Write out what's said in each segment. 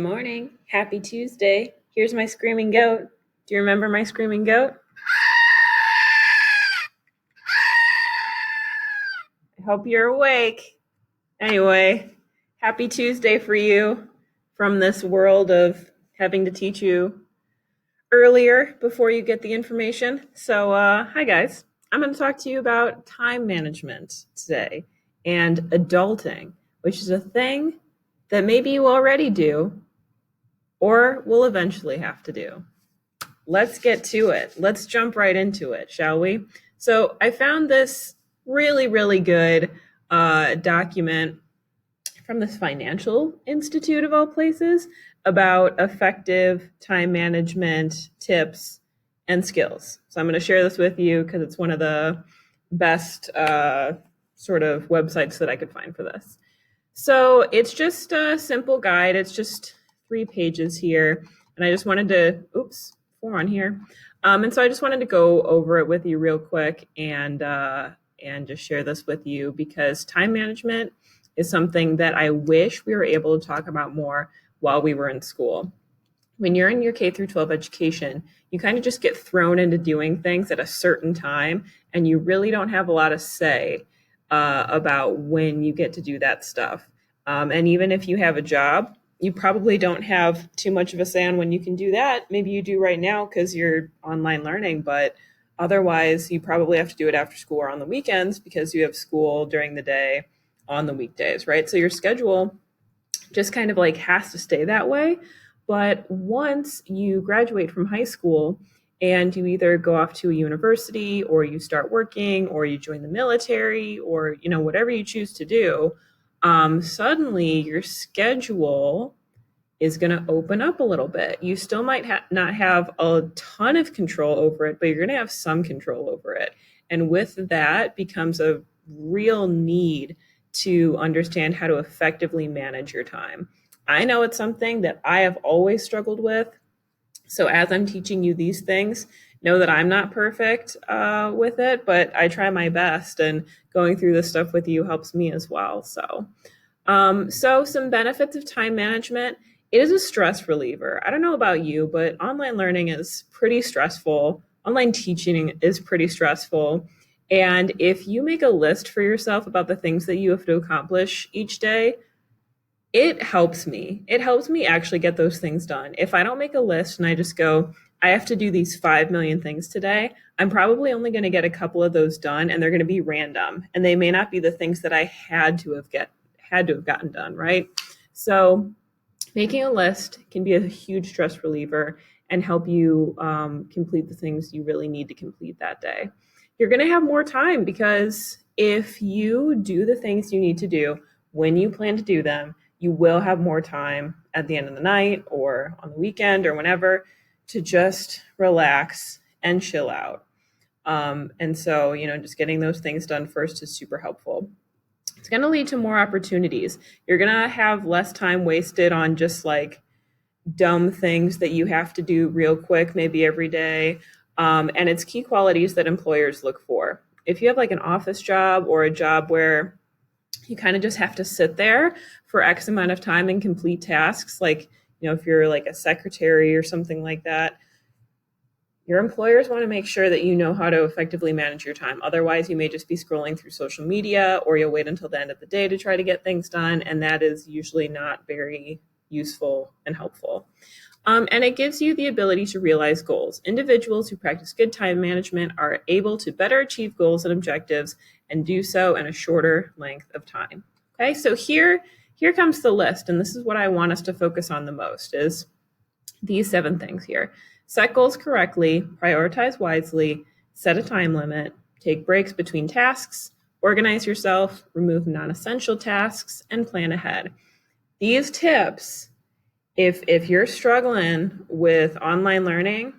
Morning. Happy Tuesday. Here's my screaming goat. Do you remember my screaming goat? I hope you're awake. Anyway, happy Tuesday for you from this world of having to teach you earlier before you get the information. So, hi guys. I'm going to talk to you about time management today and adulting, which is a thing that maybe you already do or will eventually have to do. Let's get to it. Let's jump right into it, shall we? So I found this really, really good document from this financial institute of all places about effective time management tips and skills. So I'm going to share this with you because it's one of the best sort of websites that I could find for this. So it's just a simple guide. It's just 3 pages here. And I just wanted to, 4 on here. And so I just wanted to go over it with you real quick and just share this with you because time management is something that I wish we were able to talk about more while we were in school. When you're in your K through 12 education, you kind of just get thrown into doing things at a certain time, and you really don't have a lot of say about when you get to do that stuff. And even if you have a job, you probably don't have too much of a say on when you can do that. Maybe you do right now because you're online learning, but otherwise you probably have to do it after school or on the weekends because you have school during the day on the weekdays, right? So your schedule just kind of like has to stay that way. But once you graduate from high school and you either go off to a university or you start working or you join the military or whatever you choose to do, suddenly your schedule is going to open up a little bit. You still might not have a ton of control over it, but you're going to have some control over it. And with that becomes a real need to understand how to effectively manage your time. I know it's something that I have always struggled with. So as I'm teaching you these things, know that I'm not perfect with it, but I try my best, and going through this stuff with you helps me as well. So some benefits of time management. It is a stress reliever. I don't know about you, but online learning is pretty stressful. Online teaching is pretty stressful. And if you make a list for yourself about the things that you have to accomplish each day, it helps me. It helps me actually get those things done. If I don't make a list and I just go, I have to do these 5 million things today, I'm probably only going to get a couple of those done, and they're going to be random. And they may not be the things that I had to have gotten done, right? So making a list can be a huge stress reliever and help you complete the things you really need to complete that day. You're going to have more time because if you do the things you need to do when you plan to do them, you will have more time at the end of the night or on the weekend or whenever to just relax and chill out. And so, just getting those things done first is super helpful. It's going to lead to more opportunities. You're going to have less time wasted on just like dumb things that you have to do real quick, maybe every day. And it's key qualities that employers look for. If you have like an office job or a job where you kind of just have to sit there for X amount of time and complete tasks, like, if you're like a secretary or something like that, your employers want to make sure that you know how to effectively manage your time. Otherwise, you may just be scrolling through social media, or you'll wait until the end of the day to try to get things done. And that is usually not very useful and helpful. And it gives you the ability to realize goals. Individuals who practice good time management are able to better achieve goals and objectives and do so in a shorter length of time. Okay, so here comes the list. And this is what I want us to focus on the most is these 7 things here. Set goals correctly, prioritize wisely, set a time limit, take breaks between tasks, organize yourself, remove non-essential tasks, and plan ahead. These tips, if you're struggling with online learning,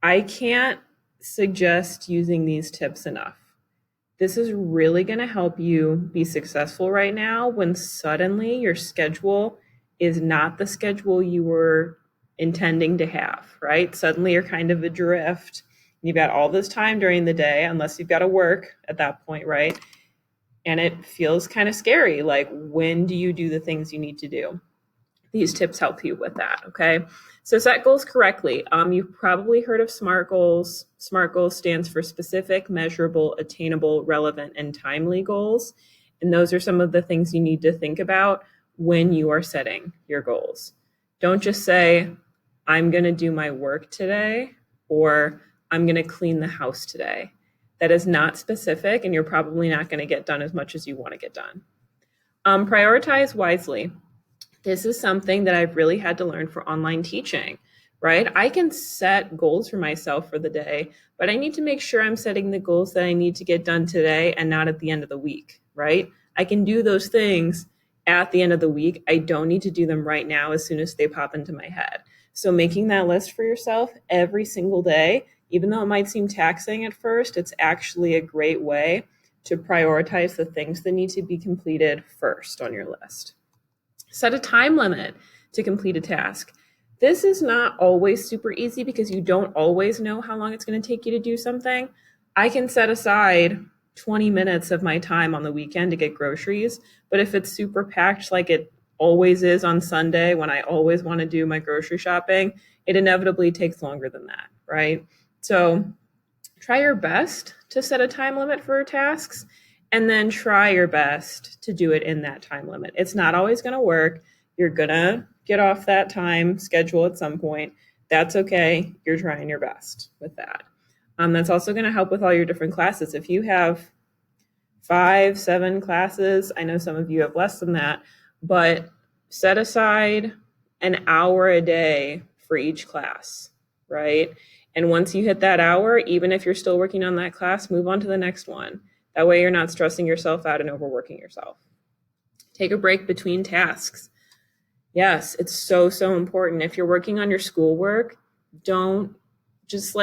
I can't suggest using these tips enough. This is really going to help you be successful right now when suddenly your schedule is not the schedule you were intending to have, right? Suddenly you're kind of adrift. You've got all this time during the day, unless you've got to work at that point, right? And it feels kind of scary. Like, when do you do the things you need to do? these tips help you with that, okay? So set goals correctly. You've probably heard of SMART goals. SMART goals stands for specific, measurable, attainable, relevant, and timely goals. And those are some of the things you need to think about when you are setting your goals. Don't just say, I'm going to do my work today, or I'm going to clean the house today. That is not specific, and you're probably not going to get done as much as you want to get done. Prioritize wisely. This is something that I've really had to learn for online teaching, right? I can set goals for myself for the day, but I need to make sure I'm setting the goals that I need to get done today and not at the end of the week, right? I can do those things at the end of the week. I don't need to do them right now as soon as they pop into my head. So making that list for yourself every single day, even though it might seem taxing at first, it's actually a great way to prioritize the things that need to be completed first on your list. Set a time limit to complete a task. This is not always super easy because you don't always know how long it's going to take you to do something. I can set aside 20 minutes of my time on the weekend to get groceries, but if it's super packed like it always is on Sunday when I always want to do my grocery shopping, it inevitably takes longer than that, right? So try your best to set a time limit for tasks, and then try your best to do it in that time limit. It's not always going to work. You're going to get off that time schedule at some point. That's okay. You're trying your best with that. That's also going to help with all your different classes. If you have 5, 7 classes, I know some of you have less than that, but set aside an hour a day for each class, right? And once you hit that hour, even if you're still working on that class, move on to the next one. That way you're not stressing yourself out and overworking yourself. Take a break between tasks. Yes, it's so important. If you're working on your schoolwork, don't just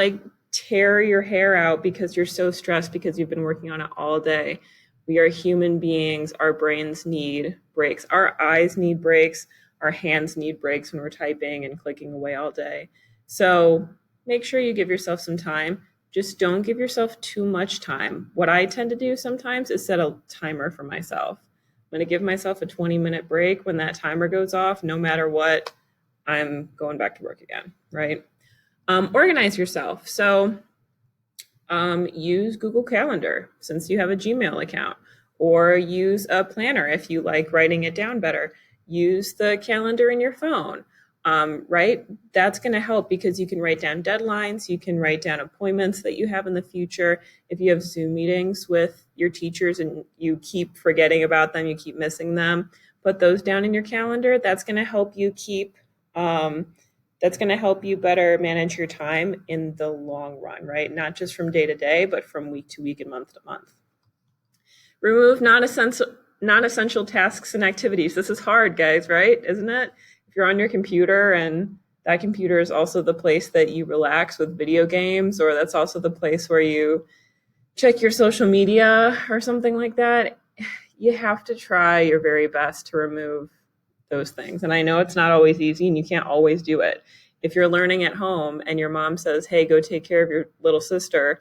tear your hair out because you're so stressed because you've been working on it all day. We are human beings. Our brains need breaks. Our eyes need breaks. Our hands need breaks when we're typing and clicking away all day. So make sure you give yourself some time. Just don't give yourself too much time. What I tend to do sometimes is set a timer for myself. I'm going to give myself a 20-minute break. When that timer goes off, no matter what, I'm going back to work again, right? Organize yourself. So use Google Calendar since you have a Gmail account, or use a planner if you like writing it down better. Use the calendar in your phone. Right? That's going to help because you can write down deadlines. You can write down appointments that you have in the future. If you have Zoom meetings with your teachers and you keep forgetting about them, you keep missing them, put those down in your calendar. That's going to help you better manage your time in the long run, right? Not just from day to day, but from week to week and month to month. Remove non-essential tasks and activities. This is hard, guys, right? Isn't it? If you're on your computer and that computer is also the place that you relax with video games, or that's also the place where you check your social media or something like that, you have to try your very best to remove those things. And I know it's not always easy and you can't always do it. If you're learning at home and your mom says, hey, go take care of your little sister,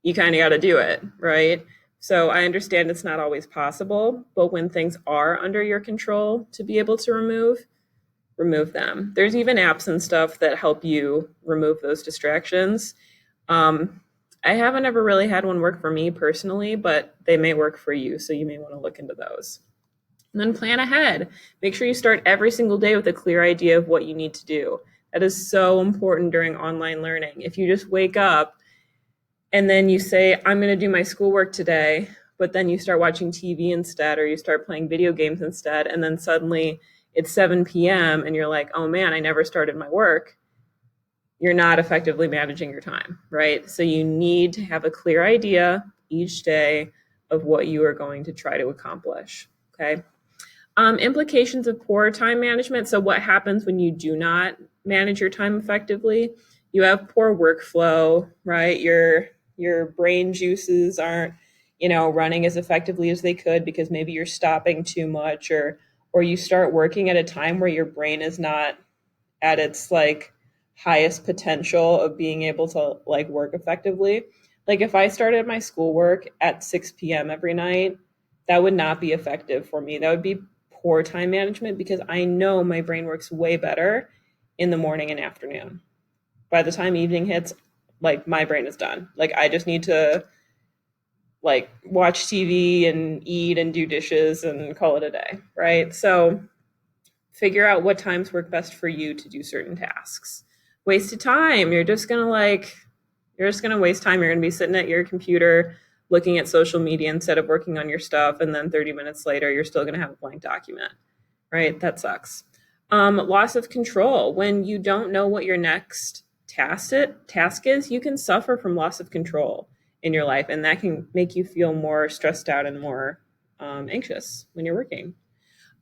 you kind of got to do it, right? So I understand it's not always possible, but when things are under your control to be able to remove them. There's even apps and stuff that help you remove those distractions. I haven't ever really had one work for me personally, but they may work for you, so you may want to look into those. And then plan ahead. Make sure you start every single day with a clear idea of what you need to do. That is so important during online learning. If you just wake up and then you say, I'm going to do my schoolwork today, but then you start watching TV instead, or you start playing video games instead, and then suddenly it's 7 p.m. and you're like, oh man, I never started my work. You're not effectively managing your time, right? So you need to have a clear idea each day of what you are going to try to accomplish, okay? Implications of poor time management. So what happens when you do not manage your time effectively? You have poor workflow, right? Your brain juices aren't, running as effectively as they could because maybe you're stopping too much, or you start working at a time where your brain is not at its highest potential of being able to work effectively. If I started my schoolwork at 6 p.m. every night, that would not be effective for me. That would be poor time management because I know my brain works way better in the morning and afternoon. By the time evening hits, like my brain is done. Like I just need to like watch TV and eat and do dishes and call it a day, right? So figure out what times work best for you to do certain tasks. Wasted time, you're just going to waste time. You're going to be sitting at your computer looking at social media instead of working on your stuff, and then 30 minutes later you're still going to have a blank document, right? That sucks. Loss of control. When you don't know what your next task is, you can suffer from loss of control in your life, and that can make you feel more stressed out and more anxious when you're working.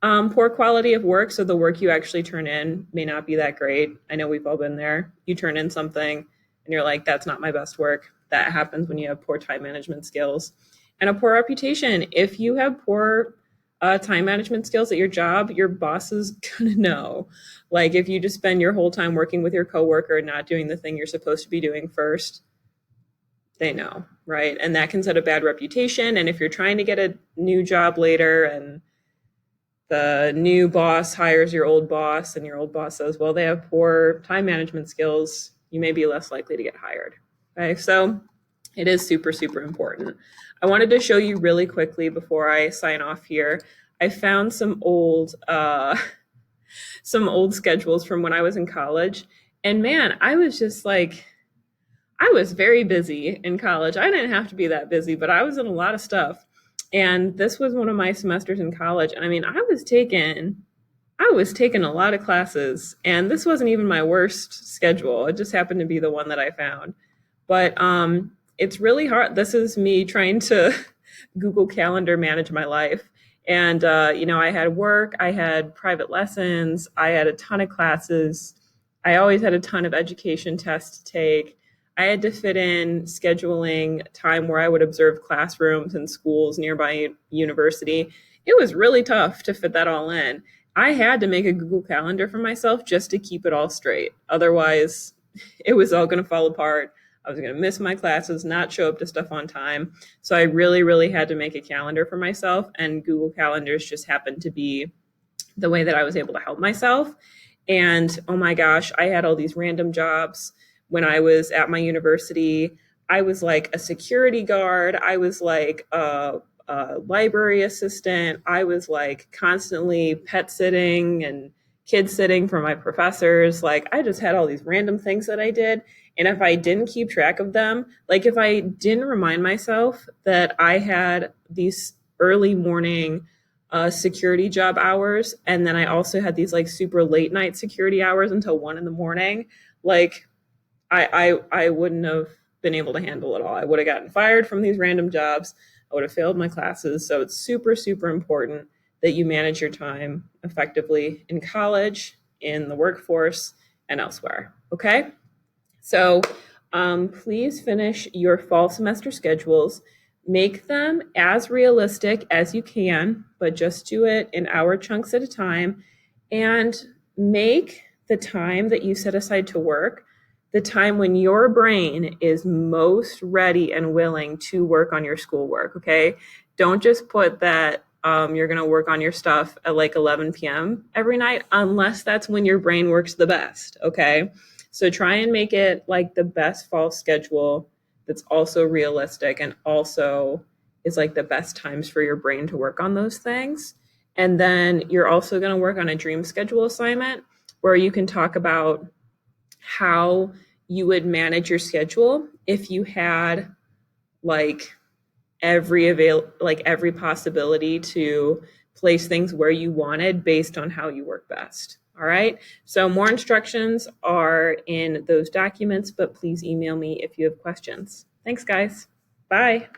Poor quality of work, so the work you actually turn in may not be that great. I know we've all been there. You turn in something and you're like, that's not my best work. That happens when you have poor time management skills. And a poor reputation. If you have poor time management skills at your job, your boss is gonna know. Like if you just spend your whole time working with your coworker and not doing the thing you're supposed to be doing first, they know, right? And that can set a bad reputation. And if you're trying to get a new job later and the new boss hires your old boss and your old boss says, well, they have poor time management skills, you may be less likely to get hired. Okay, so it is super, super important. I wanted to show you really quickly before I sign off here. I found some old schedules from when I was in college. And man, I was just like, I was very busy in college. I didn't have to be that busy, but I was in a lot of stuff. And this was one of my semesters in college. And I mean, I was taking a lot of classes, and this wasn't even my worst schedule. It just happened to be the one that I found. But it's really hard. This is me trying to Google Calendar manage my life. And, I had work, I had private lessons, I had a ton of classes. I always had a ton of education tests to take. I had to fit in scheduling time where I would observe classrooms and schools nearby university. It was really tough to fit that all in. I had to make a Google Calendar for myself just to keep it all straight. Otherwise, it was all going to fall apart. I was going to miss my classes, not show up to stuff on time. So I really, really had to make a calendar for myself. And Google Calendars just happened to be the way that I was able to help myself. And oh my gosh, I had all these random jobs when I was at my university. I was like a security guard. I was like a library assistant. I was like constantly pet sitting and kid sitting for my professors. Like I just had all these random things that I did. And if I didn't keep track of them, like if I didn't remind myself that I had these early morning security job hours, and then I also had these like super late night security hours until 1 a.m, like I wouldn't have been able to handle it all. I would have gotten fired from these random jobs. I would have failed my classes. So it's super, super important that you manage your time effectively in college, in the workforce, and elsewhere. Okay? So please finish your fall semester schedules. Make them as realistic as you can, but just do it in hour chunks at a time. And make the time that you set aside to work the time when your brain is most ready and willing to work on your schoolwork, okay? Don't just put that you're going to work on your stuff at like 11 p.m. every night, unless that's when your brain works the best, okay? So try and make it like the best fall schedule that's also realistic and also is like the best times for your brain to work on those things. And then you're also going to work on a dream schedule assignment where you can talk about how you would manage your schedule if you had like every possibility to place things where you wanted based on how you work best. All right. So more instructions are in those documents, but please email me if you have questions. Thanks, guys. Bye.